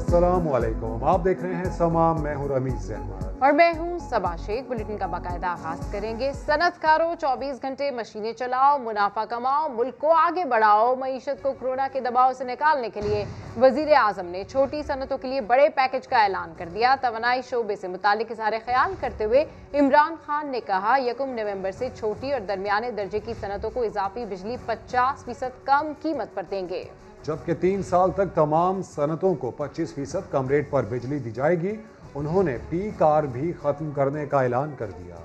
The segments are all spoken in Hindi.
अस्सलाम वालेकुम। आप देख रहे हैं समा, मैं हूं रमीज अहमद और मैं हूं सबा शेख। बुलेटिन का बाकायदा आगाज करेंगे। सनतकारों 24 घंटे मशीनें चलाओ, मुनाफा कमाओ, मुल्क को आगे बढ़ाओ। मईशत को कोरोना के दबाव से निकालने के लिए वजीर आजम ने छोटी सनतों के लिए बड़े पैकेज का ऐलान कर दिया। तवानाई शोबे से मुतालिक इज़हार ख्याल करते हुए इमरान खान ने कहा, 1 नवंबर से छोटी और दरमियाने दर्जे की सनतों को इजाफी बिजली 50% कम कीमत पर देंगे, जबकि 3 साल तक तमाम सनतों को 25% कम रेट पर बिजली दी जाएगी। उन्होंने पीक आवर भी खत्म करने का ऐलान कर दिया।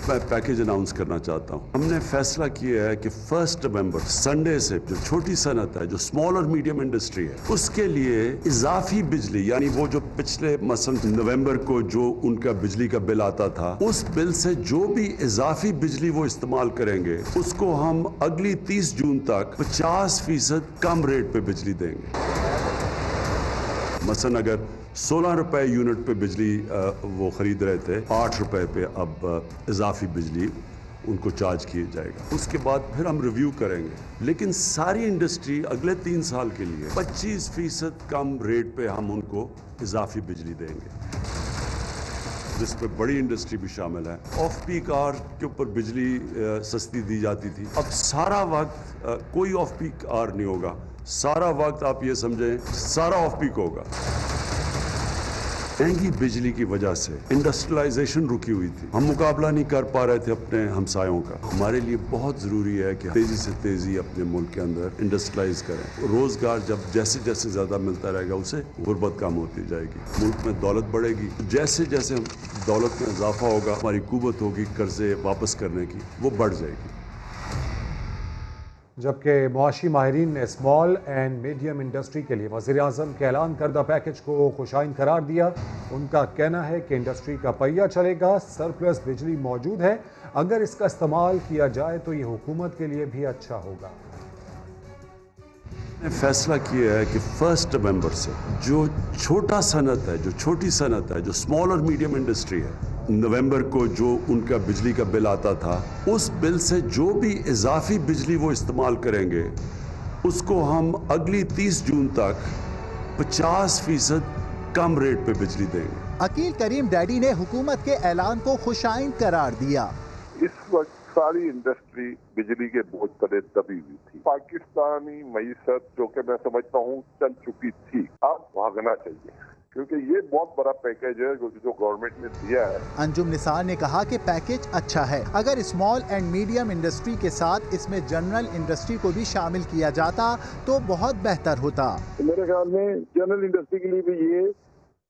मैं पैकेज अनाउंस करना चाहता हूँ। हमने फैसला किया है कि 1 नवंबर संडे से जो छोटी सनत है, जो स्मॉल और मीडियम इंडस्ट्री है, उसके लिए इजाफी बिजली, यानी वो जो पिछले मसलन नवंबर को जो उनका बिजली का बिल आता था, उस बिल से जो भी इजाफी बिजली वो इस्तेमाल करेंगे, उसको हम अगली 30 जून तक 50% कम रेट पे बिजली देंगे। मसलन अगर 16 रुपए यूनिट पे बिजली वो खरीद रहे थे, 8 रुपए पे अब इजाफी बिजली उनको चार्ज किया जाएगा। उसके बाद फिर हम रिव्यू करेंगे, लेकिन सारी इंडस्ट्री अगले 3 साल के लिए 25% कम रेट पे हम उनको इजाफी बिजली देंगे, जिसमें बड़ी इंडस्ट्री भी शामिल है। ऑफ पीक आवर के ऊपर बिजली सस्ती दी जाती थी, अब सारा वक्त कोई ऑफ पीक आवर नहीं होगा। सारा वक्त आप ये समझें सारा ऑफ पीक होगा। महंगी बिजली की वजह से इंडस्ट्रियलाइजेशन रुकी हुई थी, हम मुकाबला नहीं कर पा रहे थे अपने हमसायों का। हमारे लिए बहुत जरूरी है कि तेजी से तेजी अपने मुल्क के अंदर इंडस्ट्रियलाइज करें। रोजगार जब जैसे जैसे ज्यादा मिलता रहेगा, उससे गुर्बत कम होती जाएगी, मुल्क में दौलत बढ़ेगी। जैसे जैसे दौलत में इजाफा होगा, हमारी कुव्वत होगी कर्जे वापस करने की, वो बढ़ जाएगी। जबकि मुआशी माहिरीन ने स्मॉल एंड मीडियम इंडस्ट्री के लिए वज़ीर आज़म के ऐलान करदा पैकेज को खुशाइन करार दिया। उनका कहना है कि इंडस्ट्री का पहिया चलेगा, सरप्लस बिजली मौजूद है, अगर इसका इस्तेमाल किया जाए तो ये हुकूमत के लिए भी अच्छा होगा। फैसला किया है कि 1 नवंबर से जो छोटा सनत है, जो छोटी सनत है, जो स्मॉल और मीडियम इंडस्ट्री है, नवंबर को जो उनका बिजली का बिल आता था, उस बिल से जो भी इजाफी बिजली वो इस्तेमाल करेंगे, उसको हम अगली 30 जून तक 50% कम रेट पे बिजली देंगे। अकील करीम डैडी ने हुकूमत के ऐलान को खुशाइन करार दिया। इस वक्त सारी इंडस्ट्री बिजली के बोझ तले दबी हुई थी। पाकिस्तानी मईशत जो कि मैं समझता हूँ चल चुकी थी, अब भागना चाहिए, क्योंकि ये बहुत बड़ा पैकेज है जो गवर्नमेंट ने दिया है। अंजुम निसार ने कहा कि पैकेज अच्छा है, अगर स्मॉल एंड मीडियम इंडस्ट्री के साथ इसमें जनरल इंडस्ट्री को भी शामिल किया जाता तो बहुत बेहतर होता। मेरे ख्याल में जनरल इंडस्ट्री के लिए भी ये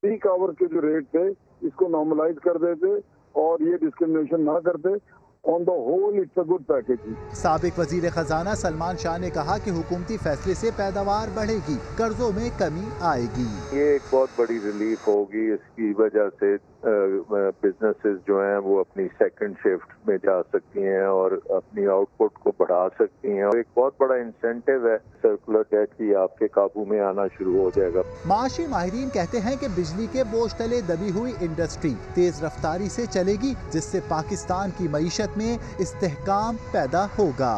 पीक आवर के जो रेट थे, इसको नॉर्मलाइज कर देते और ये डिस्क्रिमिनेशन ना करते। On the whole it's a good package. साबिक वजीर खजाना सलमान शाह ने कहा कि हुकूमती फैसले से पैदावार बढ़ेगी, कर्जों में कमी आएगी। ये एक बहुत बड़ी रिलीफ होगी। इसकी वजह से बिजनेसेस जो हैं वो अपनी सेकंड शिफ्ट में जा सकती हैं और अपनी आउटपुट को बढ़ा सकती हैं, और एक बहुत बड़ा इंसेंटिव है, सर्कुलर डेट की आपके काबू में आना शुरू हो जाएगा। माशी माहिरीन कहते हैं कि बिजली के बोझ तले दबी हुई इंडस्ट्री तेज रफ्तारी से चलेगी, जिससे पाकिस्तान की मईशत में इस्तेहकाम पैदा होगा।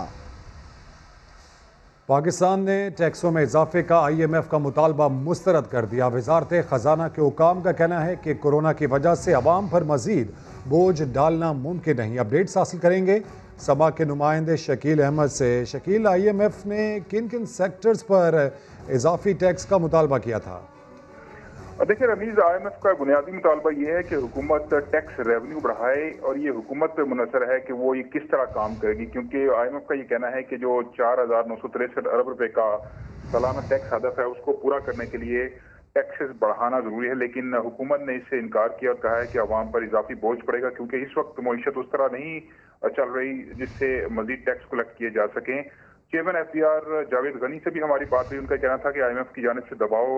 पाकिस्तान ने टैक्सों में इजाफे का IMF का मुतालबा मुस्तरद कर दिया। वजारत खजाना के हुकाम का कहना है कि कोरोना की वजह से अवाम पर मजीद बोझ डालना मुमकिन नहीं। अपडेट्स हासिल करेंगे सभा के नुमाइंदे शकील अहमद से। शकील, IMF ने किन किन सेक्टर्स पर इजाफी टैक्स का मुतालबा किया था? देखिए रमीज, IMF का बुनियादी मुतालबा ये है कि हुकूमत टैक्स रेवेन्यू बढ़ाए, और ये हुकूमत पे मुनसर है कि वो ये किस तरह काम करेगी, क्योंकि IMF का ये कहना है कि जो 4,963 अरब रुपए का सालाना टैक्स हदफ है, उसको पूरा करने के लिए टैक्सेस बढ़ाना जरूरी है। लेकिन हुकूमत ने इससे इनकार किया और कहा है कि अवाम पर इजाफी बोझ पड़ेगा, क्योंकि इस वक्त मईशत उस तरह नहीं चल रही जिससे मजीद टैक्स कलेक्ट किए जा सकें। चेयरमैन FBR जावेद गनी से भी हमारी बात हुई। उनका कहना था कि IMF की जानिब से दबाव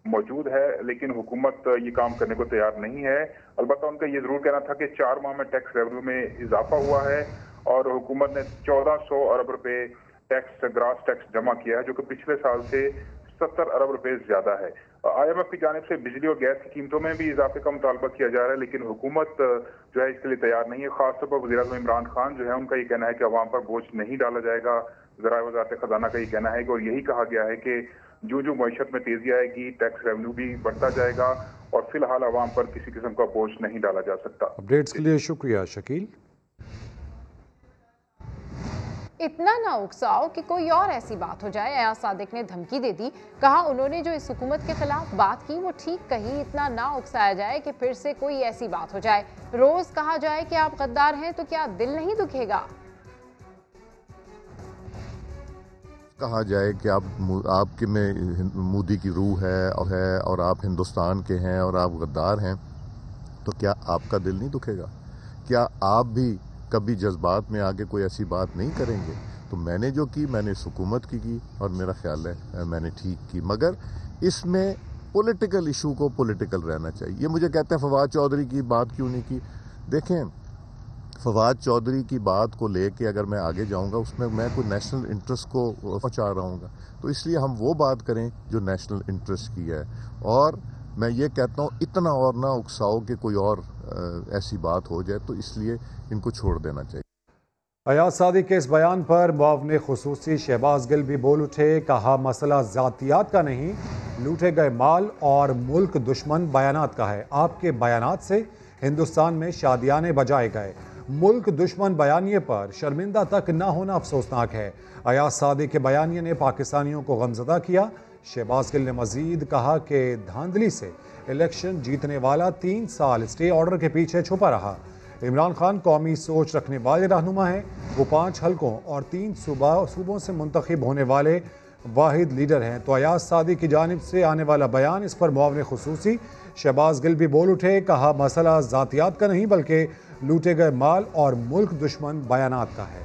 मौजूद है, लेकिन हुकूमत ये काम करने को तैयार नहीं है। अलबत्ता उनका ये जरूर कहना था कि 4 माह में टैक्स रेवेन्यू में इजाफा हुआ है और हुकूमत ने 1400 अरब रुपए टैक्स ग्रास टैक्स जमा किया है, जो कि पिछले साल से 70 अरब रुपए ज्यादा है। IMF की जानिब से बिजली और गैस की कीमतों में भी इजाफे का मुतालबा किया जा रहा है, लेकिन हुकूमत जो है इसके लिए तैयार नहीं है। खासतौर पर वज़ीर आज़म इमरान खान जो है उनका ये कहना है कि अवाम पर बोझ नहीं डाला जाएगा। ज़राए वज़ारत ख़जाना का ये कहना है कि और यही कहा गया है कि जो जो मईशत में तेजी आएगी टैक्स रेवेन्यू भी बढ़ता जाएगा और फिलहाल अवाम पर किसी किस्म का बोझ नहीं डाला जा सकता। अपडेट्स के लिए शुक्रिया शकील। इतना ना उकसाओ कि कोई और ऐसी बात हो जाए, अयाज सादिक ने धमकी दे दी। कहा उन्होंने जो इस हुकूमत के खिलाफ बात की वो ठीक कही, इतना ना उकसाया जाए कि फिर से कोई ऐसी बात हो जाए। रोज कहा जाए कि आप गद्दार हैं तो क्या दिल नहीं दुखेगा? कहा जाए कि आपके में मोदी की रूह है और आप हिंदुस्तान के हैं और आप गद्दार हैं, तो क्या आपका दिल नहीं दुखेगा? क्या आप भी कभी जज्बात में आके कोई ऐसी बात नहीं करेंगे? तो मैंने जो की मैंने इस हुकूमत की और मेरा ख्याल है मैंने ठीक की, मगर इसमें पॉलिटिकल इशू को पॉलिटिकल रहना चाहिए। ये मुझे कहते हैं फवाद चौधरी की बात क्यों नहीं की। देखें, फवाद चौधरी की बात को लेके अगर मैं आगे जाऊंगा उसमें मैं कोई नेशनल इंटरेस्ट को पहुंचा रहा हूँ, तो इसलिए हम वो बात करें जो नेशनल इंटरेस्ट की है। और मैं ये कहता हूँ इतना और ना उकसाओ कि कोई और ऐसी बात हो जाए, तो इसलिए इनको छोड़ देना चाहिए। अयाज सादिक के इस बयान पर मुआविन खुसूसी शहबाज गिल भी बोल उठे। कहा मसला जातियात का नहीं, लूटे गए माल और मुल्क दुश्मन बयानात का है। आपके बयानात से हिंदुस्तान में शादियाने बजाए गए। मुल्क दुश्मन बयानिए पर शर्मिंदा तक न होना अफसोसनाक है। अयाज सादिक के बयानिए ने पाकिस्तानियों को गमजदा किया। शहबाज गिल ने मजीद कहा कि धांधली से इलेक्शन जीतने वाला 3 साल स्टे ऑर्डर के पीछे छुपा रहा। इमरान खान कौमी सोच रखने वाले रहनुमा हैं। वो 5 हलकों और 3 सूबों से मुंतखब होने वाले वाहिद लीडर हैं। तो अयाज सादिक की जानिब से आने वाला बयान, इस पर मुआविन खुसूसी शहबाज गिल भी बोल उठे। कहा मसला जातियात का नहीं बल्कि लूटे गए माल और मुल्क दुश्मन बयानात का है।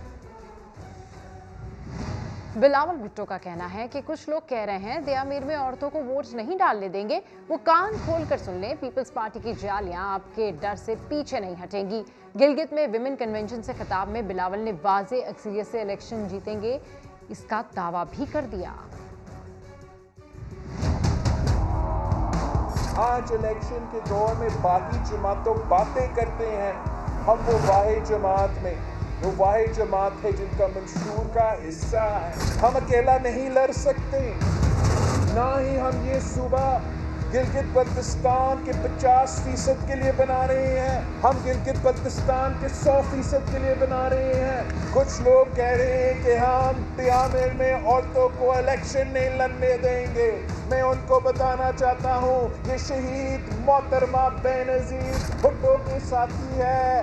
बिलावल भुट्टो का कहना है कि कुछ लोग कह रहे हैं दयामीर में औरतों को वोट नहीं डालने देंगे। वो कान खोल कर सुन लें, पीपल्स पार्टी की जालियां आपके डर से पीछे नहीं हटेंगी। गिलगित में विमेन कन्वेंशन से खिताब में बिलावल ने वाज़े अक्सरियत से इलेक्शन जीतेंगे इसका दावा भी कर दिया। आज इलेक्शन के दौर में बाकी जमातों बातें करते हैं, हम वो वाहिद जमात में वो वाहिद जमात है जिनका मंशूर का हिस्सा है। हम अकेला नहीं लड़ सकते, ना ही हम ये सूबा गिलगित बल्तिस्तान के 50% के लिए बना रहे हैं। हम गिलगित बल्तिस्तान के 100% के लिए बना रहे हैं। कुछ लोग कह रहे हैं कि हम दयामीर में औरतों को इलेक्शन नहीं लड़ने देंगे। मैं उनको बताना चाहता हूँ ये शहीद मोहतरमा बेनज़ीर भुट्टो के साथी है,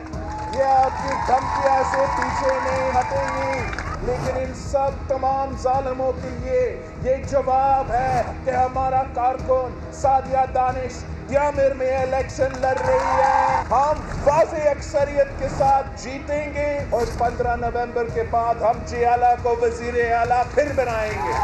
ये आपकी धमकियां से पीछे नहीं हटेंगी। लेकिन इन सब तमाम जालिमों के लिए ये जवाब है कि हमारा कारकुन सादिया दानिश दयामीर में इलेक्शन लड़ रही है। हम वाज़े अक्सरियत के साथ जीतेंगे और 15 नवंबर के बाद हम जियाला को वजीर आला फिर बनाएंगे।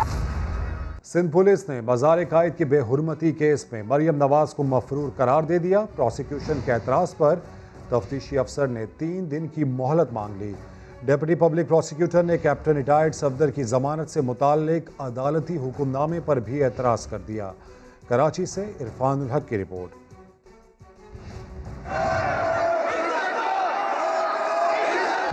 सिंध पुलिस ने मज़ार कायद की बेहुरमती केस में मरियम नवाज को मफरूर करार दे दिया। प्रोसिक्यूशन के एतराज़ पर तफ्तीशी अफसर ने 3 दिन की मोहलत मांग ली। डिप्टी पब्लिक प्रोसिक्यूटर ने कैप्टन रिटायर्ड सफदर की जमानत से मुताल्लिक अदालती हुक्मनामे पर भी एतराज़ कर दिया। कराची से इरफान उल हक की रिपोर्ट।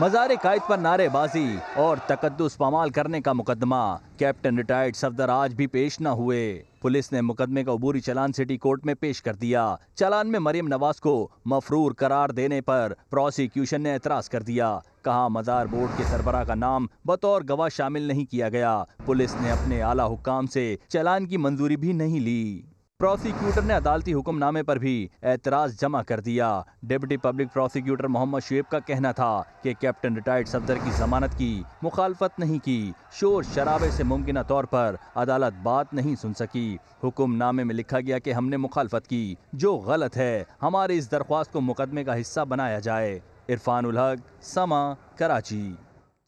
मज़ार कायद पर नारेबाजी और तकद्दुस पामाल करने का मुकदमा, कैप्टन रिटायर्ड सफदर आज भी पेश न हुए। पुलिस ने मुकदमे का अबूरी चालान सिटी कोर्ट में पेश कर दिया। चालान में मरियम नवाज को मफरूर करार देने पर प्रोसिक्यूशन ने एतराज कर दिया। कहा मज़ार बोर्ड के सरबराह का नाम बतौर गवाह शामिल नहीं किया गया। पुलिस ने अपने आला हुक्काम से चालान की मंजूरी भी नहीं ली। प्रोसिक्यूटर ने अदालती हुक्मनामे पर भी एतराज जमा कर दिया। Deputy public prosecutor Mohammad Shoaib का कहना था कि कैप्टन रिटायर्ड सफदर की जमानत की मुखालफत नहीं की। शोर शराबे से मुमकिन तौर पर अदालत बात नहीं सुन सकी। हुक्मनामे में लिखा गया कि हमने मुखालफत की, जो गलत है। हमारी इस दरख्वास्त को मुकदमे का हिस्सा बनाया जाए। इरफान उल हक, समा, कराची।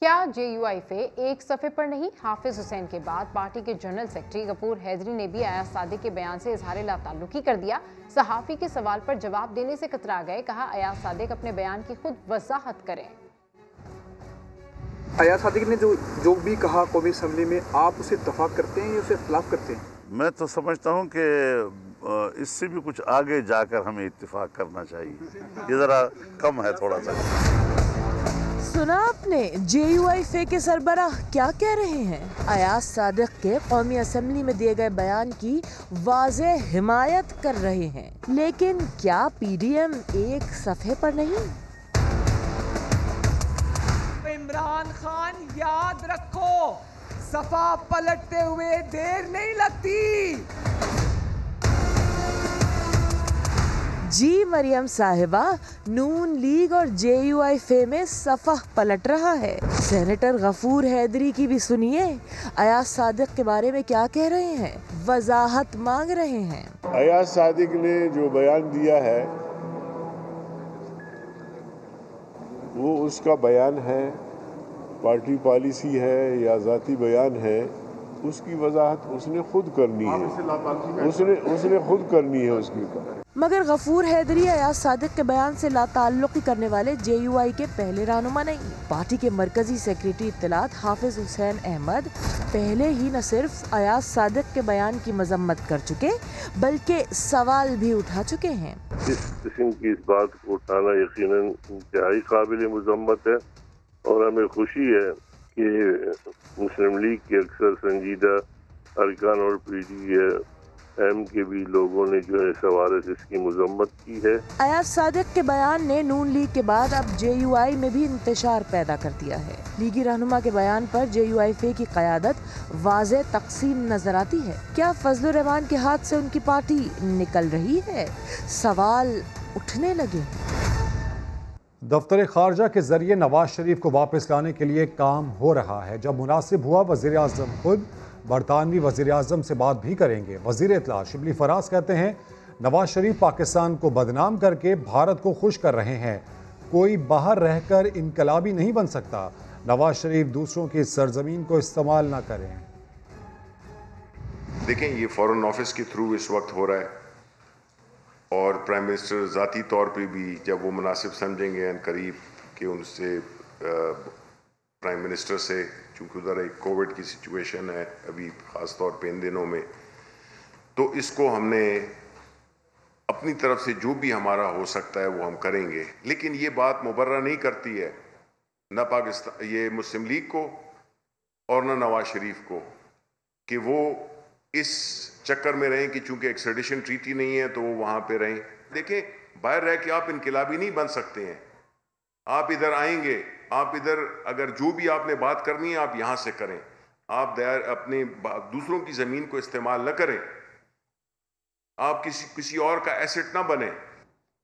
क्या JUIF एक सफ़े पर नहीं? हाफिज हुसैन के बाद पार्टी के जनरल सेक्रेटरी गफूर हैदरी ने भी अयाज सादिक के बयान से इजहार लाताल्लुकी कर दिया। सहाफ़ी के सवाल पर जवाब देने से कतरा गए। कहा अयाज सादिक अपने बयान की खुद वजाहत करें। अयाज सादिक ने जो भी कहा कौमी असम्बली में, आप उसे इत्तफाक करते हैं या उसे खिलाफ करते हैं? मैं तो समझता हूँ कि इससे भी कुछ आगे जाकर हमें इत्तेफाक करना चाहिए। ये ज़रा कम है थोड़ा सा। सुना आपने JUIFA के सरबराह क्या कह रहे हैं? अयाज सादिक के कौमी असम्बली में दिए गए बयान की वाज़ेह हिमायत कर रहे हैं, लेकिन क्या PDM एक सफ़े पर नहीं? इमरान खान याद रखो, सफा पलटते हुए देर नहीं लगती। जी मरियम साहिबा, नून लीग और JUIFA में सफ़ा पलट रहा है। सेनेटर गफूर हैदरी की भी सुनिए, अयाज सादिक के बारे में क्या कह रहे हैं, वजाहत मांग रहे हैं। अयाज सादिक ने जो बयान दिया है वो उसका बयान है, पार्टी पॉलिसी है या ज़ाती बयान है, उसकी वजाहत उसने खुद करनी है, उसने खुद करनी है उसकी। मगर गफूर हैदरी अयाज सादिक के बयान से लाताल्लुक़ी करने वाले JUI के पहले रहनुमा नहीं। पार्टी के मरकजी सेक्रेटरी इत्तलात हाफिज हुसैन अहमद पहले ही न सिर्फ अयाज सादिक के बयान की मजम्मत कर चुके, बल्कि सवाल भी उठा चुके हैं। इस किस्म की इस बात को उठाना यकीनन इंतहाई काबिल मजम्मत है और हमें खुशी है कि मुस्लिम लीग के अक्सर संजीदा अरकान और PDM के भी लोगों ने जो है सवाल इसकी मजम्मत की है। अयाज सादिक के बयान ने नून लीग के बाद अब JUI में भी इंतशार पैदा कर दिया है। लीगी रहनुमा के बयान पर JUIFA की क़यादत वाज़े तकसीम नजर आती है। क्या फजलुर रहमान के हाथ से उनकी पार्टी निकल रही है? सवाल उठने लगे। दफ्तर खारजा के जरिए नवाज शरीफ को वापस लाने के लिए काम हो रहा है। जब मुनासिब हुआ वज़ीर आज़म खुद बरतानवी वज़ीर आज़म से बात भी करेंगे। वज़ीर इत्तला शिबली फराज कहते हैं नवाज शरीफ पाकिस्तान को बदनाम करके भारत को खुश कर रहे हैं। कोई बाहर रहकर इनकलाबी नहीं बन सकता। नवाज शरीफ दूसरों की सरजमीन को इस्तेमाल ना करें। देखें, ये फॉरेन ऑफिस के थ्रू इस वक्त हो रहा है और प्राइम मिनिस्टर ज़ाती तौर पे भी जब वो मुनासिब समझेंगे अन करीब कि उनसे प्राइम मिनिस्टर से, चूँकि उधर एक कोविड की सिचुएशन है अभी ख़ास तौर पे इन दिनों में, तो इसको हमने अपनी तरफ से जो भी हमारा हो सकता है वो हम करेंगे। लेकिन ये बात मुबर्रा नहीं करती है न पाकिस्तान ये मुस्लिम लीग को और न नवाज शरीफ को कि वो इस चक्कर में रहें कि चूंकि एक्सट्रेडिशन ट्रीटी नहीं है तो वो वहां पे रहें। देखें, बाहर रह के आप इनकलाबी नहीं बन सकते हैं। आप इधर आएंगे, आप इधर अगर जो भी आपने बात करनी है आप यहां से करें। आप अपने दूसरों की जमीन को इस्तेमाल न करें। आप किसी और का एसेट ना बने।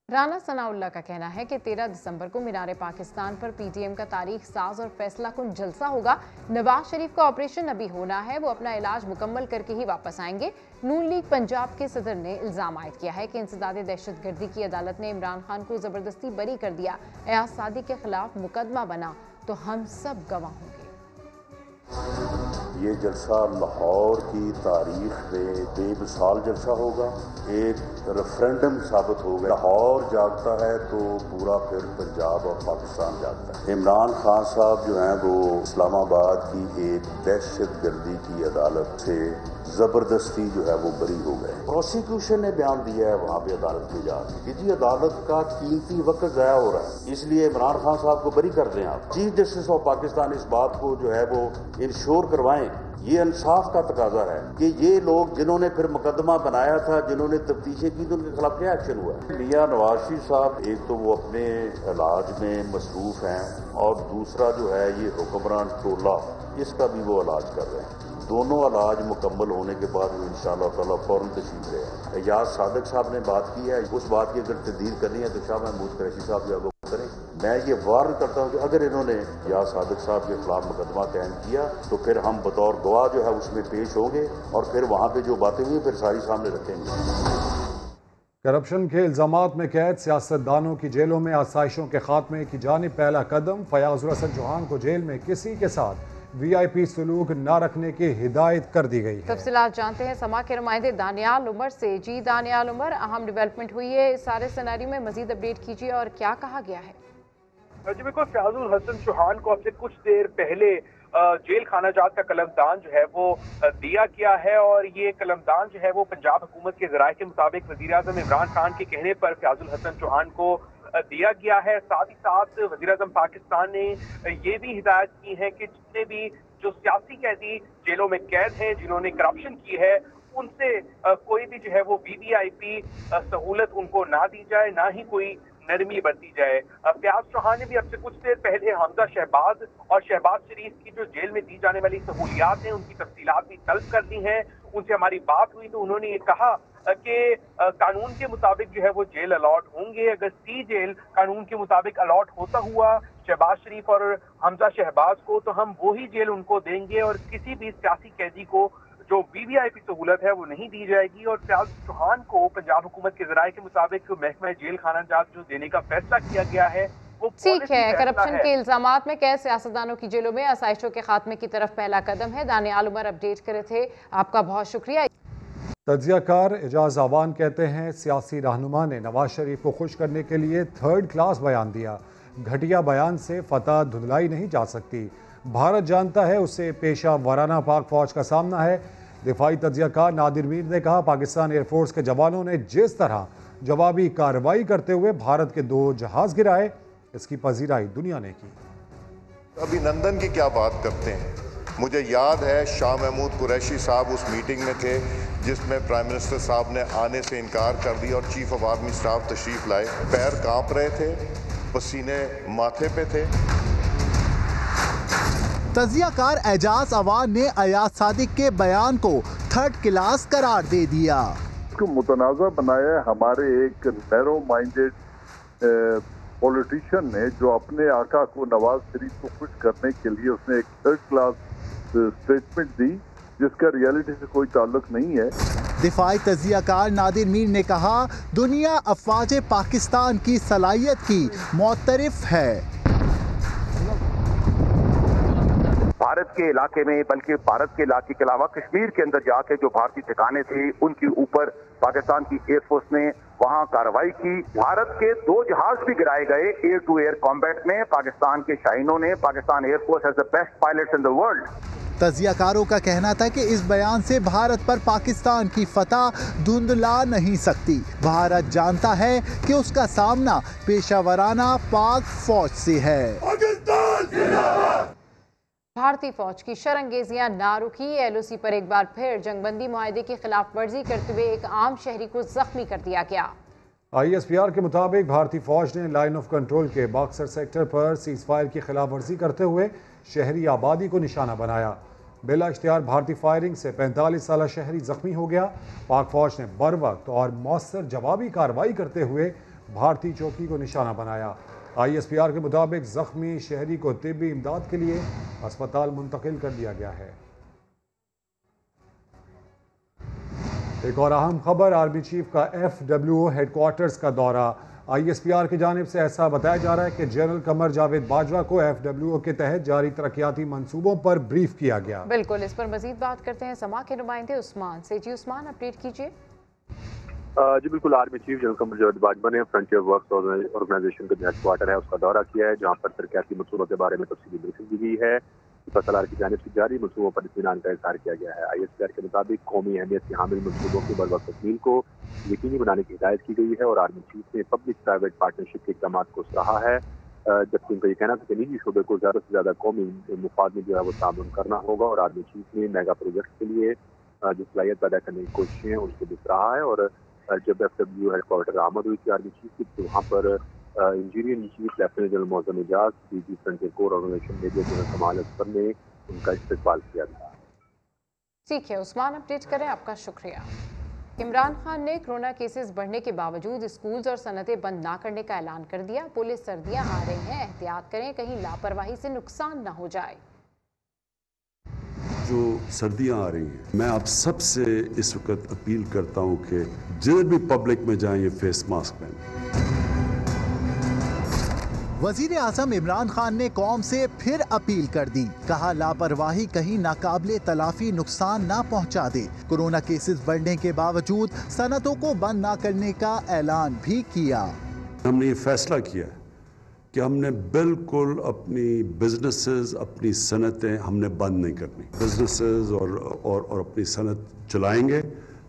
राना सनाउल्ला का कहना है कि 13 दिसंबर को मीनार पाकिस्तान पर PTM का तारीख साज और फैसला कुन जलसा होगा। नवाज शरीफ का ऑपरेशन अभी होना है, वो अपना इलाज मुकम्मल करके ही वापस आएंगे। नून लीग पंजाब के सदर ने इल्जाम आयद किया है कि इंसदाद दहशतगर्दी की अदालत ने इमरान खान को जबरदस्ती बरी कर दिया। अयाज सादिक के खिलाफ मुकदमा बना तो हम सब गवाह होंगे। ये जलसा लाहौर की तारीख में बेमिसाल जलसा होगा, एक रेफरेंडम साबित होगा। लाहौर जागता है तो पूरा फिर पंजाब और पाकिस्तान जागता है। इमरान खान साहब जो हैं वो इस्लामाबाद की एक दहशतगर्दी की अदालत से ज़बरदस्ती जो है वो बरी हो गए। प्रोसिक्यूशन ने बयान दिया है वहाँ पे अदालत में जाके कि जी अदालत का कीमती वक्त ज़ाया हो रहा है, इसलिए इमरान खान साहब को बरी कर दें आप। चीफ जस्टिस ऑफ पाकिस्तान इस बात को जो है वो इंश्योर करवाएं। ये इंसाफ का तकाजा है कि ये लोग जिन्होंने फिर मुकदमा बनाया था, जिन्होंने तफ्तीशें की, तो उनके खिलाफ क्या एक्शन हुआ है। मियां नवाज शरीफ साहब एक तो वो अपने इलाज में मसरूफ़ हैं और दूसरा जो है ये हुक्मरान टोला इसका भी वो इलाज कर रहे हैं। दोनों इलाज मुकम्मल होने के बाद वो इंशाअल्लाह ताला फ़ौरन तशरीफ ले आए। अयाज सादिक साहब ने बात की है, उस बात की अगर तजदीद करनी है तो शाह महमूद कुरैशी साहब जो है वो करें। मैं ये वार्न करता हूँ कि अगर इन्होंने अयाज सादिक साहब के खिलाफ मुकदमा कायम किया तो फिर हम बतौर गवाह जो है उसमें पेश होंगे और फिर वहाँ पे जो बातें हुई फिर सारी सामने रखेंगे। करप्शन के इल्जामात में कैद सियासतदानों की जेलों में आसाइशों के खात्मे की जानिब पहला कदम। फयाजुल हसन चौहान को जेल में किसी के साथ VIP सलूक न रखने की हिदायत कर दी गई है। तफसीलात जानते हैं समा के नुमाइंदे दानियाल उमर से। जी दानियाल उमर, अहम डेवलपमेंट हुई है इस सारे सिनेरियो में, मजीद अपडेट कीजिए और क्या कहा गया है। जी बिल्कुल, फयाजुल हसन चौहान को अब से कुछ देर पहले जेल खाना जात का कलमदान जो है वो दिया गया है। और ये कलमदान जो है वो पंजाब हुकूमत के ज़राए के मुताबिक वज़ीर आज़म इमरान खान के कहने पर फयाजुल हसन चौहान को दिया गया है। साथ ही साथ वज़ीर आज़म पाकिस्तान ने ये भी हिदायत की है कि जितने भी जो सियासी कैदी जेलों में कैद हैं, जिन्होंने करप्शन की है, उनसे कोई भी जो है वो VVIP सहूलत उनको ना दी जाए, ना ही कोई नरमी बरती जाए। फयाज चौहान ने भी अब से कुछ देर पहले हमजा शहबाज और शहबाज शरीफ की जो जेल में दी जाने वाली सहूलियात हैं उनकी तफसीलात भी तलब कर दी हैं। उनसे हमारी बात हुई तो उन्होंने ये कहा कि कानून के मुताबिक जो है वो जेल अलॉट होंगे। अगर C जेल कानून के मुताबिक अलॉट होता हुआ शहबाज शरीफ और हमजा शहबाज को, तो हम वही जेल उनको देंगे और किसी भी सियासी कैदी को जो VVIP सहूलत है वो नहीं दी जाएगी। और फयाज चौहान को पंजाब हुकूमत के ज़राए के मुताबिक महकमा जेल खाना जात जो देने का फैसला किया गया है वो ठीक है। करप्शन के इल्जामात में कैद सियासतदानों की जेलों में आसाइशों के खात्मे की तरफ पहला कदम है। दानियाल उमर अपडेट करे थे, आपका बहुत शुक्रिया। तज्जियाकार एजाज आवान कहते हैं सियासी रहनुमा ने नवाज शरीफ को खुश करने के लिए 3rd क्लास बयान दिया। घटिया बयान से फतह धुंधलाई नहीं जा सकती। भारत जानता है उसे पेशा वाराना पाक फौज का सामना है। दिफाई तज्जियाकार नादिर मीर ने कहा पाकिस्तान एयरफोर्स के जवानों ने जिस तरह जवाबी कार्रवाई करते हुए भारत के 2 जहाज गिराए, इसकी पजीराई दुनिया ने की। अभिनंदन की क्या बात करते हैं। मुझे याद है शाह महमूद कुरैशी साहब उस मीटिंग में थे जिसमें प्राइम मिनिस्टर साहब ने आने से इनकार कर दिया और चीफ ऑफ आर्मी स्टाफ तशरीफ लाए। पैर कांप रहे थे, पसीने माथे पे थे। तज्जियाकार एजाज अवान ने अयाज सादिक के बयान को 3rd क्लास करार दे दिया। इसको मुतनाज़ा बनाया हमारे एक नैरो माइंडेड पॉलिटिशियन ने, जो अपने आका को नवाज शरीफ को खुश करने के लिए उसने एक 3rd क्लास स्टेटमेंट दी जिसका रियलिटी से कोई ताल्लुक नहीं है। दिफाई तज्जियाकार नादिर मीर ने कहा दुनिया अफवाज पाकिस्तान की सलाहियत की मोतरफ है। भारत के इलाके में, बल्कि भारत के इलाके के अलावा कश्मीर के अंदर जाके जो भारतीय ठिकाने थे उनके ऊपर पाकिस्तान की एयरफोर्स ने वहां कार्रवाई की। भारत के 2 जहाज भी गिराए गए एयर टू एयर कॉम्बैट में। पाकिस्तान के शाहीनों ने, Pakistan air force has the best pilots in the world. तज्जियाकारों का कहना था कि इस बयान से भारत पर पाकिस्तान की फतह धुंधला नहीं सकती। भारत जानता है कि उसका सामना पेशावराना पाक फौज से है। भारतीय फौज की शरंगेजियां ना रुकी। LOC पर एक बार फिर जंगबंदी मुआहदे की खिलाफ वर्जी करते हुए एक आम शहरी को जख्मी कर दिया गया। ISPR के मुताबिक भारतीय फौज ने लाइन ऑफ कंट्रोल के बक्सर सेक्टर पर सीज फायर की खिलाफ वर्जी करते हुए शहरी आबादी को निशाना बनाया। बिला इख्तियार भारतीय फायरिंग से 45 साला शहरी जख्मी हो गया। पाक फौज ने बर वक्त और मौसर जवाबी कार्रवाई करते हुए भारतीय चौकी को निशाना बनाया। ISPR के मुताबिक जख्मी शहरी को तिब्बी इमदाद के लिए अस्पताल मुंतकिल कर दिया गया है। एक और अहम खबर, आर्मी चीफ का FWO हेडक्वार्टर्स का दौरा। ISPR की जानिब से ऐसा बताया जा रहा है कि जनरल कमर जावेद बाजवा को FWO के तहत जारी तरक्याती मंसूबों पर ब्रीफ किया गया। बिल्कुल, इस पर मजीद बात करते हैं समा के नुमाइंदे उस्मान से। जी उस्मान, अपडेट कीजिए। जी बिल्कुल, army chief general Qamar Javed Bajwa ने फ्रंटियर वर्क्स ऑर्गेनाइजेशन का जो हेडक्वार्टर है उसका दौरा किया है, जहाँ पर तरक्याती मंसूबों के बारे में तफसीली ब्रीफिंग दी गई है। सलार की जानिब से जारी मंसूबों पर इत्मीनान का इज़हार किया गया है। ISPR के मुताबिक कौमी अहमियत के हामिल मंसूबों की बर वक्त तकमील को यकीनी बनाने की हिदायत की गई है और आर्मी चीफ ने पब्लिक प्राइवेट पार्टनरशिप के इक़दाम को सराहा है, जबकि उनका ये कहना था कि निजी शोबे को ज़्यादा से ज़्यादा कौमी मुफाद में जो है वो तामुन करना होगा। और आर्मी चीफ ने मेगा प्रोजेक्ट के लिए जो सलाहियत पैदा करने की कोशिशें हैं उसको भी सराहा है। और जब FWO हेडक्वार्टर आमद हुई थी आर्मी चीफ की, तो वहाँ पर engineer in chief lieutenant general Moazzam Ejaz, DG frontier corps organisation major general Kamal Akhtar ने उनका इस्तकबाल किया था। ठीक है उस्मान, अपडेट करें, आपका शुक्रिया। इमरान खान ने कोरोना केसेस बढ़ने के बावजूद स्कूल्स और सनतें बंद ना करने का ऐलान कर दिया। पुलिस सर्दियां आ रही हैं, एहतियात करें, कहीं लापरवाही से नुकसान ना हो जाए। जो सर्दियां आ रही हैं, मैं आप सबसे इस वक्त अपील करता हूं कि जिधर भी पब्लिक में जाएं ये फेस मास्क पहनें। वजीर आजम इमरान खान ने कौम से फिर अपील कर दी, कहा लापरवाही कहीं नाकाबिले तलाफी नुकसान ना पहुंचा दे। कोरोना केसेस बढ़ने के बावजूद सनतों को बंद ना करने का ऐलान भी किया। हमने ये फैसला किया कि हमने बिल्कुल अपनी बिजनेसेस, अपनी सनतें हमने बंद नहीं करनी। बिजनेसेस और अपनी सनत चलाएंगे,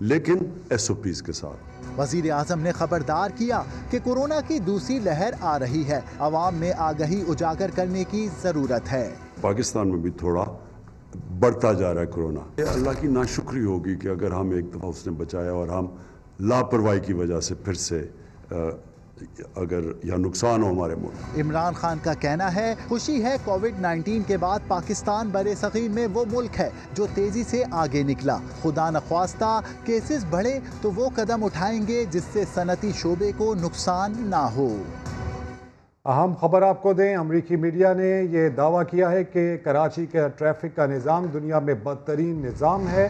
लेकिन SOPs के साथ। वजीर आजम ने खबरदार किया कि कोरोना की दूसरी लहर आ रही है, अवाम में आगाही उजागर करने की जरूरत है। पाकिस्तान में भी थोड़ा बढ़ता जा रहा है कोरोना। अल्लाह की नाशुक्री होगी कि अगर हम एक दफ़ा उसने बचाया और हम लापरवाही की वजह से फिर से अगर या नुकसान हो हमारे मुल्क। इमरान खान का कहना है खुशी है कोविड-19 के बाद पाकिस्तान बरे-सगीर में वो मुल्क है जो तेजी से आगे निकला। खुदा नख्वास्ता केसेस बढ़े तो वो कदम उठाएंगे जिससे सनती शोबे को नुकसान ना हो। अहम खबर आपको दें, अमरीकी मीडिया ने यह दावा किया है कि कराची का ट्रैफिक का निज़ाम दुनिया में बदतरीन निज़ाम है।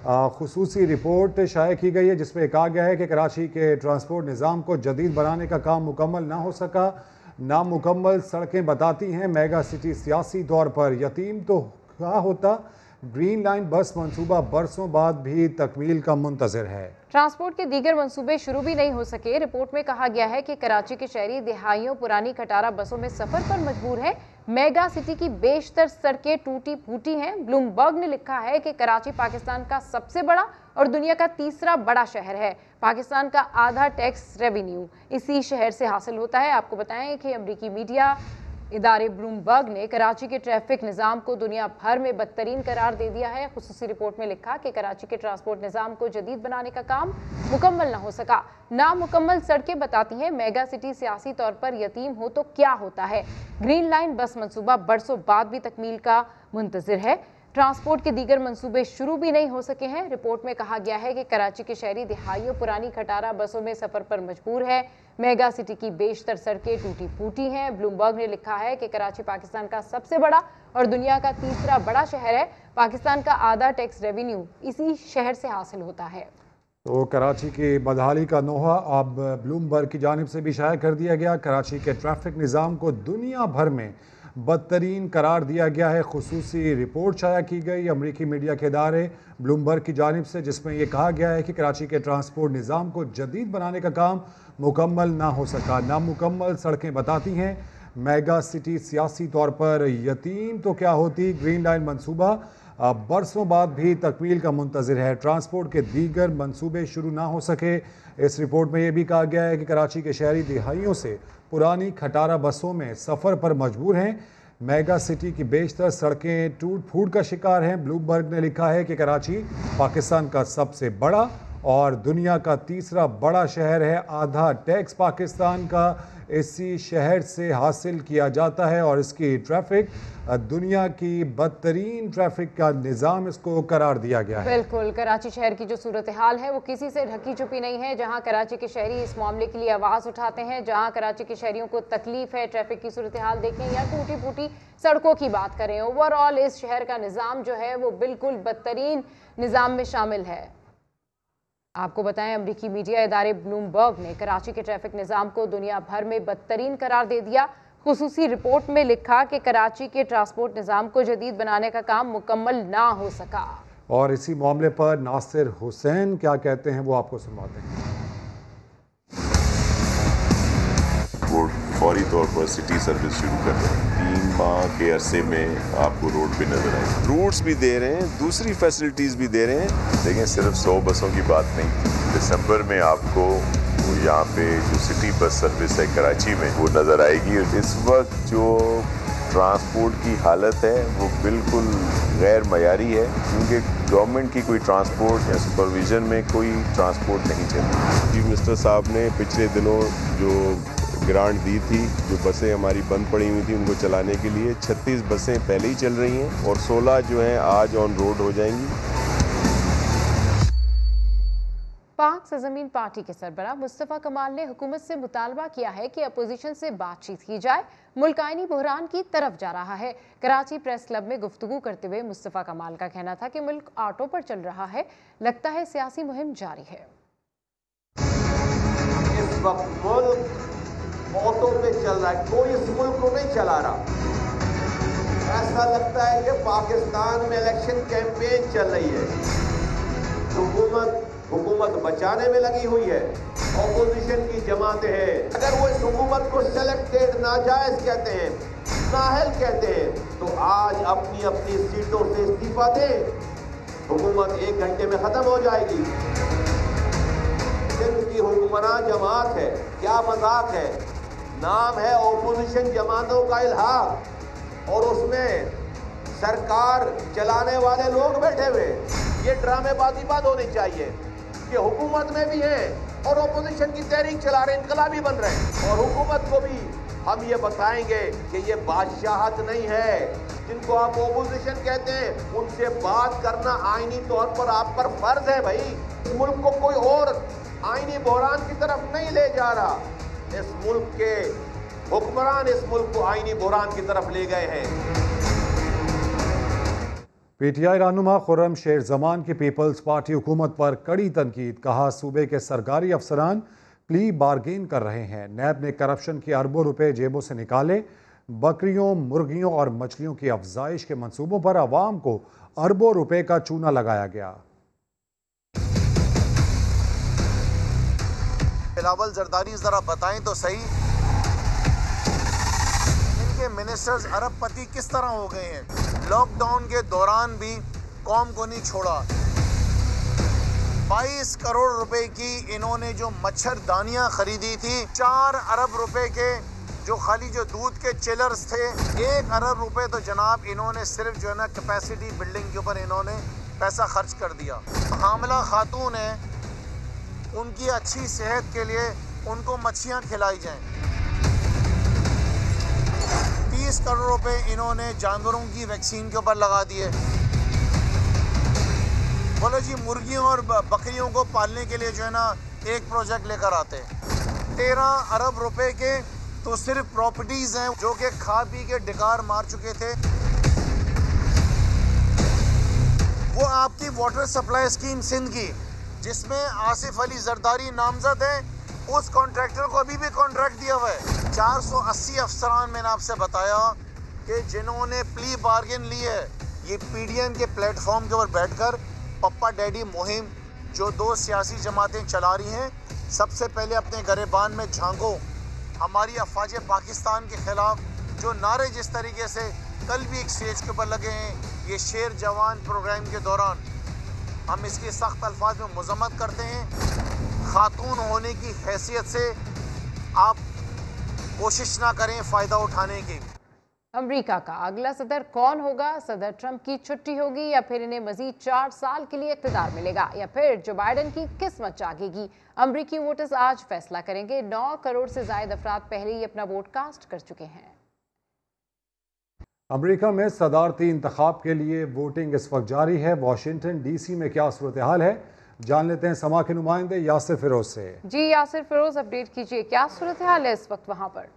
खुसूसी रिपोर्ट शाया की गई है जिसमें कहा गया है कि कराची के ट्रांसपोर्ट निज़ाम को जदीद बनाने का काम मुकम्मल ना हो सका। नामुकम्मल सड़कें बताती हैं मेगा सिटी सियासी तौर पर यतीम तो क्या होता। ग्रीन लाइन बस मंसूबा बरसों बाद भी तकमील का मुंतज़िर है। ट्रांसपोर्ट के दीगर मंसूबे शुरू भी नहीं हो सके। रिपोर्ट में कहा गया है कि कराची के शहरी दिहाइयों पुरानी खटारा बसों में सफर पर मजबूर है। मेगा सिटी की बेशतर सड़कें टूटी फूटी हैं। ब्लूमबर्ग ने लिखा है कि कराची पाकिस्तान का सबसे बड़ा और दुनिया का तीसरा बड़ा शहर है। पाकिस्तान का आधा टैक्स रेवेन्यू इसी शहर से हासिल होता है। आपको बताएं कि अमरीकी मीडिया इदारे ब्लूमबर्ग ने कराची के ट्रैफिक निज़ाम को दुनिया भर में बदतरीन करार दे दिया है। खुसूसी रिपोर्ट में लिखा कि कराची के ट्रांसपोर्ट निज़ाम को जदीद बनाने का काम मुकम्मल न हो सका। नामुकम्मल सड़कें बताती हैं मेगा सिटी सियासी तौर पर यतीम हो तो क्या होता है। ग्रीन लाइन बस मंसूबा बरसों बाद भी तकमील का मुंतज़िर है। ट्रांसपोर्ट के दीगर मंसूबे शुरू भी नहीं हो सके हैं। रिपोर्ट में कहा गया है कि कराची के शहरी दिहाइयों पुरानी खटारा बसों में सफर पर मजबूर है। मेगा सिटी की बेशतर सड़कें टूटी फूटी हैं। ब्लूमबर्ग ने लिखा है कि कराची पाकिस्तान का सबसे बड़ा और दुनिया का तीसरा बड़ा शहर है। पाकिस्तान का आधा टैक्स रेवेन्यू इसी शहर से हासिल होता है। तो कराची की बदहाली का नोहा अब ब्लूमबर्ग की जानिब से भी शाया कर दिया गया। कराची के ट्रैफिक निज़ाम को दुनिया भर में बदतरीन करार दिया गया है। खुसूसी रिपोर्ट शाया की गई अमरीकी मीडिया के इदारे ब्लूमबर्ग की जानिब से, जिसमें यह कहा गया है कि कराची के ट्रांसपोर्ट निज़ाम को जदीद बनाने का काम मुकम्मल ना हो सका। नामुकम्मल सड़कें बताती हैं मेगा सिटी सियासी तौर पर यतीम तो क्या होती। ग्रीन लाइन मंसूबा बरसों बाद भी तकमील का मुंतज़िर है। ट्रांसपोर्ट के दीगर मंसूबे शुरू ना हो सके। इस रिपोर्ट में यह भी कहा गया है कि कराची के शहरी दिहाइयों से पुरानी खटारा बसों में सफ़र पर मजबूर हैं। मेगा सिटी की बेशतर सड़कें टूट फूट का शिकार हैं। ब्लूमबर्ग ने लिखा है कि कराची पाकिस्तान का सबसे बड़ा और दुनिया का तीसरा बड़ा शहर है। आधा टैक्स पाकिस्तान का इसी शहर से हासिल किया जाता है और इसकी ट्रैफिक दुनिया की बदतरीन ट्रैफिक का निज़ाम इसको करार दिया गया है। बिल्कुल, कराची शहर की जो सूरत हाल है वो किसी से ढकी छुपी नहीं है। जहां कराची के शहरी इस मामले के लिए आवाज़ उठाते हैं, जहां कराची के शहरियों को तकलीफ है, ट्रैफिक की सूरत हाल देखें या टूटी फूटी सड़कों की बात करें, ओवरऑल इस शहर का निज़ाम जो है वो बिल्कुल बदतरीन निज़ाम में शामिल है। आपको बताएं अमरीकी मीडिया इदारे ब्लूमबर्ग ने कराची के ट्रैफिक निज़ाम को दुनिया भर में बदतरीन करार दे दिया। खुसूसी रिपोर्ट में लिखा कि कराची के ट्रांसपोर्ट निज़ाम को जदीद बनाने का काम मुकम्मल ना हो सका। और इसी मामले पर नासिर हुसैन क्या कहते हैं वो आपको सुनवाते हैं। वो फौरी तौर पर सिटी सर्विस शुरू कर रहे हैं। 3 माह के अरसे में आपको रोड पे नजर आए, रूट्स भी दे रहे हैं, दूसरी फैसिलिटीज़ भी दे रहे हैं। लेकिन सिर्फ 100 बसों की बात नहीं। दिसंबर में आपको यहाँ पे जो सिटी बस सर्विस है कराची में वो नज़र आएगी। इस वक्त जो ट्रांसपोर्ट की हालत है वो बिल्कुल गैर मयारी है, क्योंकि गवर्नमेंट की कोई ट्रांसपोर्ट या सुपरविजन में कोई ट्रांसपोर्ट नहीं चलती। चीफ मिनिस्टर साहब ने पिछले दिनों जो ग्रांट दी थी, जो बसें हमारी बंद पड़ी हुई थी उनको चलाने के लिए, 36 बसें पहले ही चल रही हैं और 16 जो हैं आज ऑन रोड हो जाएंगी। पाक सरजमीन पार्टी के सरबराह मुस्तफ़ा कमाल ने हुकूमत से मुतालबा किया है कि अपोजिशन से बातचीत की जाए। मुल्क आईनी बहरान की तरफ जा रहा है। कराची प्रेस क्लब में गुफ्तगू करते हुए मुस्तफ़ा कमाल का कहना था कि मुल्क ऑटो पर चल रहा है, लगता है सियासी मुहिम जारी है। इस वक्त मुल्क ऑटो पे चल रहा है, कोई इस मुल्क को नहीं चला रहा। ऐसा लगता है कि पाकिस्तान में इलेक्शन कैंपेन चल रही है। हुकूमत बचाने में लगी हुई है। ऑपोजिशन की जमातें हैं, अगर वो इस हुकूमत को सेलेक्टेड नाजायज कहते हैं, नाहल कहते हैं, तो आज अपनी अपनी सीटों से इस्तीफा दें, हुकूमत 1 घंटे में खत्म हो जाएगी। सिंध की हुक्मरान जमात है, क्या मजाक है, नाम है ऑपोजिशन जमातों का इल्हाक और उसमें सरकार चलाने वाले लोग बैठे हुए। ये ड्रामेबाजी बात होनी चाहिए कि हुकूमत में भी है और ऑपोजिशन की तहरीक चला रहे, इनकलाबी बन रहे हैं, और हुकूमत को भी हम ये बताएंगे कि ये बादशाहत नहीं है। जिनको आप ऑपोजिशन कहते हैं उनसे बात करना आईनी तौर पर आप पर फर्ज है। भाई, इस मुल्क को कोई और आईनी बहरान की तरफ नहीं ले जा रहा, इस मुल्क के हुक्मरान इस मुल्क को आईनी बहरान की तरफ ले गए हैं। पीटीआई रहनुमा खुर्रम शेर जमान की पीपल्स पार्टी हुकूमत पर कड़ी तनकीद, कहा सूबे के सरकारी अफसरान प्ली बार्गेन कर रहे हैं। नैब ने करप्शन के अरबों रुपए जेबों से निकाले। बकरियों, मुर्गियों और मछलियों की अफजाइश के मंसूबों पर आवाम को अरबों रुपए का चूना लगाया गया। बिलावल जरदारी जरा बताएं तो सही, इनके मिनिस्टर्स अरबपति किस तरह हो गए हैं? लॉकडाउन के दौरान भी कौम को नहीं छोड़ा। 22 करोड़ रुपए की इन्होंने जो मच्छरदानियां खरीदी थी, 4 अरब रुपए के जो खाली जो दूध के चिलर्स थे, 1 अरब रुपए तो जनाब इन्होंने सिर्फ जो है ना कैपेसिटी बिल्डिंग के ऊपर इन्होंने पैसा खर्च कर दिया। हामिला खातून है, उनकी अच्छी सेहत के लिए उनको मच्छियाँ खिलाई जाएं। 30 करोड़ रुपए इन्होंने जानवरों की वैक्सीन के ऊपर लगा दिए। बोलो जी, मुर्गियों और बकरियों को पालने के लिए जो है ना एक प्रोजेक्ट लेकर आते हैं। 13 अरब रुपए के तो सिर्फ प्रॉपर्टीज हैं जो कि खा पी के डिकार मार चुके थे। वो आपकी वाटर सप्लाई स्कीम सिंध की, जिसमें आसिफ अली जरदारी नामजद है, उस कॉन्ट्रैक्टर को अभी भी कॉन्ट्रैक्ट दिया हुआ है। 480 अफसरान मैंने आपसे बताया कि जिन्होंने प्ली बार्गेन ली है, ये पीडीएम के प्लेटफॉर्म के ऊपर बैठकर पप्पा डैडी मुहिम जो 2 सियासी जमातें चला रही हैं, सबसे पहले अपने गरेबान में झांको। हमारी अफवाज पाकिस्तान के खिलाफ जो नारे जिस तरीके से कल भी एक स्टेज के ऊपर लगे हैं, ये शेर जवान प्रोग्राम के दौरान, हम इसकी सख्त अल्फाज में मजम्मत करते हैं। खातून होने की हैसियत से आप कोशिश ना करें फ़ायदा उठाने की। अमेरिका का अगला सदर कौन होगा? सदर ट्रंप की छुट्टी होगी या फिर इन्हें मजीद 4 साल के लिए इख्तिदार मिलेगा, या फिर जो बाइडन की किस्मत जागेगी? अमेरिकी वोटर्स आज फैसला करेंगे। 9 करोड़ से ज्यादा अफराद पहले ही अपना वोट कास्ट कर चुके हैं। अमेरिका में सदारती इंतखाब के लिए वोटिंग इस वक्त जारी है। वाशिंगटन डीसी में क्या सूरत हाल है, जान लेते हैं समा के नुमाइंदे यासिर फिरोज से। जी यासिर फिरोज, अपडेट कीजिए, क्या सूरत हाल है इस वक्त वहाँ पर?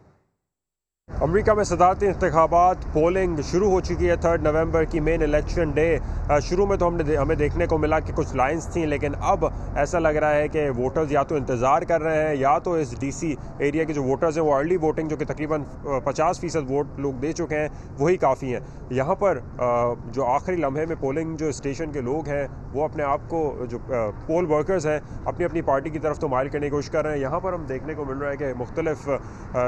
अमेरिका में सदारती इंतखाबात पोलिंग शुरू हो चुकी है। 3 नवंबर की मेन इलेक्शन डे। शुरू में तो हमें देखने को मिला कि कुछ लाइंस थी, लेकिन अब ऐसा लग रहा है कि वोटर्स या तो इंतज़ार कर रहे हैं या तो इस डीसी एरिया के जो वोटर्स हैं वो अर्ली वोटिंग, जो कि तकरीबन 50% वोट लोग दे चुके हैं, वही काफ़ी हैं। यहाँ पर जो आखिरी लम्हे में पोलिंग जो स्टेशन के लोग हैं वो अपने आप को, जो पोल वर्कर्स हैं, अपनी अपनी पार्टी की तरफ तो माइल करने की कोशिश कर रहे हैं। यहाँ पर हम देखने को मिल रहा है कि मुख्तलिफ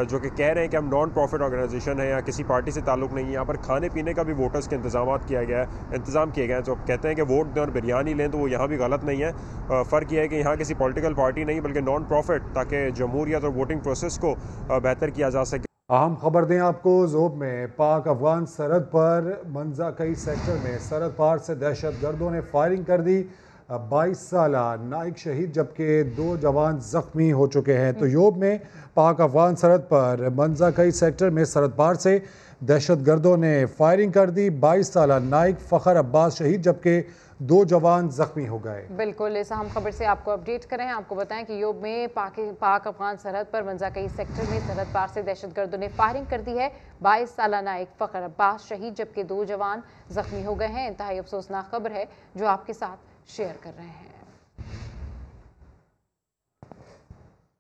जो कि कह रहे हैं कि हम नॉन प्रॉफिट ऑर्गेनाइजेशन है या किसी पार्टी से ताल्लुक़ नहीं है। यहाँ पर खाने पीने का भी वोटर्स के इंतजाम किए गए हैं। तो कहते हैं कि वोट दें और बिरयानी लें, तो वो यहाँ भी गलत नहीं है। फ़र्क यह है कि यहाँ किसी पॉलिटिकल पार्टी नहीं बल्कि नॉन प्रॉफिट, ताकि जमहूरियत और वोटिंग प्रोसेस को बेहतर किया जा सके। अहम खबर दें आपको, ज़ोब में पाक अफगान सरहद पर मंजा कई सेक्टर में सरहद पार से दहशतगर्दों ने फायरिंग कर दी। 22 साला नाइक शहीद जबकि 2 जवान ज़ख्मी हो चुके हैं। तो योब में पाक अफगान सरहद पर मंजा कई सेक्टर में सरहद पार से दहशतगर्दों ने फायरिंग कर दी। 22 साला नाइक फ़खर अब्बास शहीद जबकि 2 जवान जख्मी हो गए। बिल्कुल, इस अहम खबर से आपको अपडेट करें। आपको बताएं कि योब में पाक अफगान सरहद पर मंजा कई सेक्टर में सरहद पार से दहशतगर्दों ने फायरिंग कर दी है। 22 साला नाइक फ़खर अब्बास शहीद जबकि 2 जवान जख्मी हो गए हैं। इंतहाई अफसोसनाक खबर है जो आपके साथ शेयर कर रहे हैं।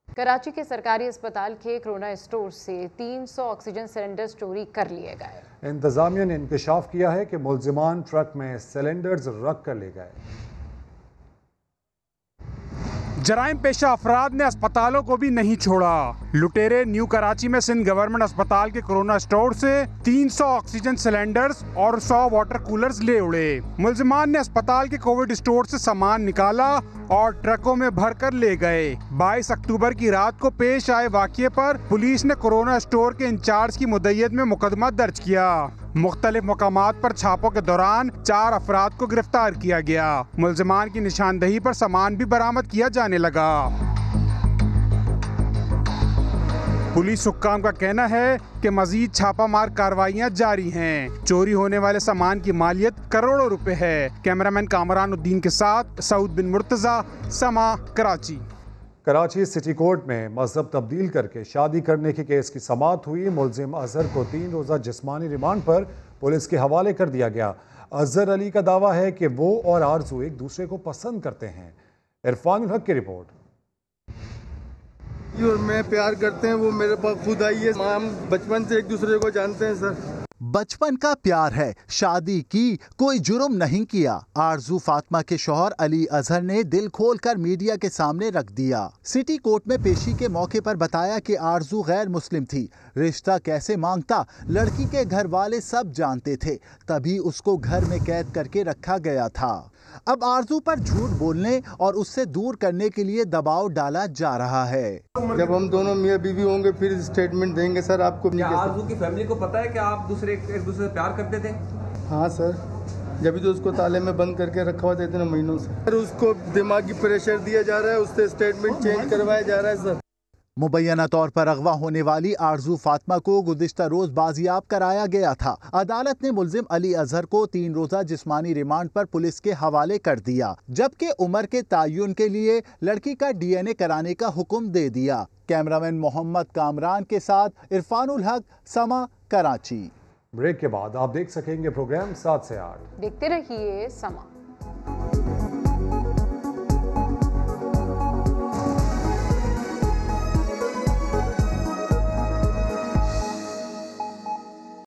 कराची के सरकारी अस्पताल के कोरोना स्टोर से 300 ऑक्सीजन सिलेंडर्स चोरी कर लिए गए। इंतजामिया ने इंकशाफ किया है कि मुलजिमान ट्रक में सिलेंडर्स रख कर ले गए। जराइम पेशा अफराद ने अस्पतालों को भी नहीं छोड़ा। लुटेरे न्यू कराची में सिंध गवर्नमेंट अस्पताल के कोरोना स्टोर से 300 ऑक्सीजन सिलेंडर्स और 100 वाटर कूलर्स ले उड़े। मुलजिमान ने अस्पताल के कोविड स्टोर से सामान निकाला और ट्रकों में भरकर ले गए। 22 अक्टूबर की रात को पेश आए वाक़ये पर पुलिस ने कोरोना स्टोर के इंचार्ज की मुद्दइयत में मुकदमा दर्ज किया। मुख्तलिफ मकामात पर छापों के दौरान 4 अफराद को गिरफ्तार किया गया। मुलजिमान की निशानदही पर सामान भी बरामद किया जाने लगा। पुलिस हुक्काम का कहना है कि मजीद छापामार कार्रवाइयां जारी हैं। चोरी होने वाले सामान की मालियत करोड़ों रुपए है। कैमरामैन कामरान उद्दीन के साथ सऊद बिन मुर्तज़ा, समा, कराची। कराची सिटी कोर्ट में मजहब तब्दील करके शादी करने के केस की समाअत हुई। मुलजिम अजहर को 3 रोज़ा जिस्मानी रिमांड पर पुलिस के हवाले कर दिया गया। अजहर अली का दावा है कि वो और आरजू एक दूसरे को पसंद करते हैं। इरफानुल हक की रिपोर्ट। और मैं प्यार करते हैं, वो मेरे पास खुद आई है। हम बचपन से एक दूसरे को जानते हैं सर। बचपन का प्यार है, शादी की, कोई जुर्म नहीं किया। आरजू फातिमा के शौहर अली अजहर ने दिल खोलकर मीडिया के सामने रख दिया। सिटी कोर्ट में पेशी के मौके पर बताया कि आरजू गैर मुस्लिम थी। रिश्ता कैसे मांगता लड़की के घर वाले सब जानते थे, तभी उसको घर में कैद करके रखा गया था। अब आरजू पर झूठ बोलने और उससे दूर करने के लिए दबाव डाला जा रहा है। जब हम दोनों मियां बीवी होंगे फिर स्टेटमेंट देंगे सर आपको। क्या आरजू की फैमिली को पता है कि आप एक दूसरे से प्यार करते थे? हाँ सर, जब भी तो उसको ताले में बंद करके रखा हुआ था इतने महीनों से। सर उसको दिमागी प्रेशर दिया जा रहा है, उससे स्टेटमेंट चेंज करवाया जा रहा है सर। मुबैना तौर पर अगवा होने वाली आरजू फातिमा को गुज़िश्ता रोज बाजियाब कराया गया था। अदालत ने मुलजिम अली अजहर को 3 रोज़ा जिस्मानी रिमांड पर पुलिस के हवाले कर दिया, जबकि उम्र के तयन के लिए लड़की का DNA कराने का हुक्म दे दिया। कैमरामैन मोहम्मद कामरान के साथ इरफानुल हक, समा, कराची। ब्रेक के बाद आप देख सकेंगे प्रोग्राम 7 से 8। देखते रहिए समा।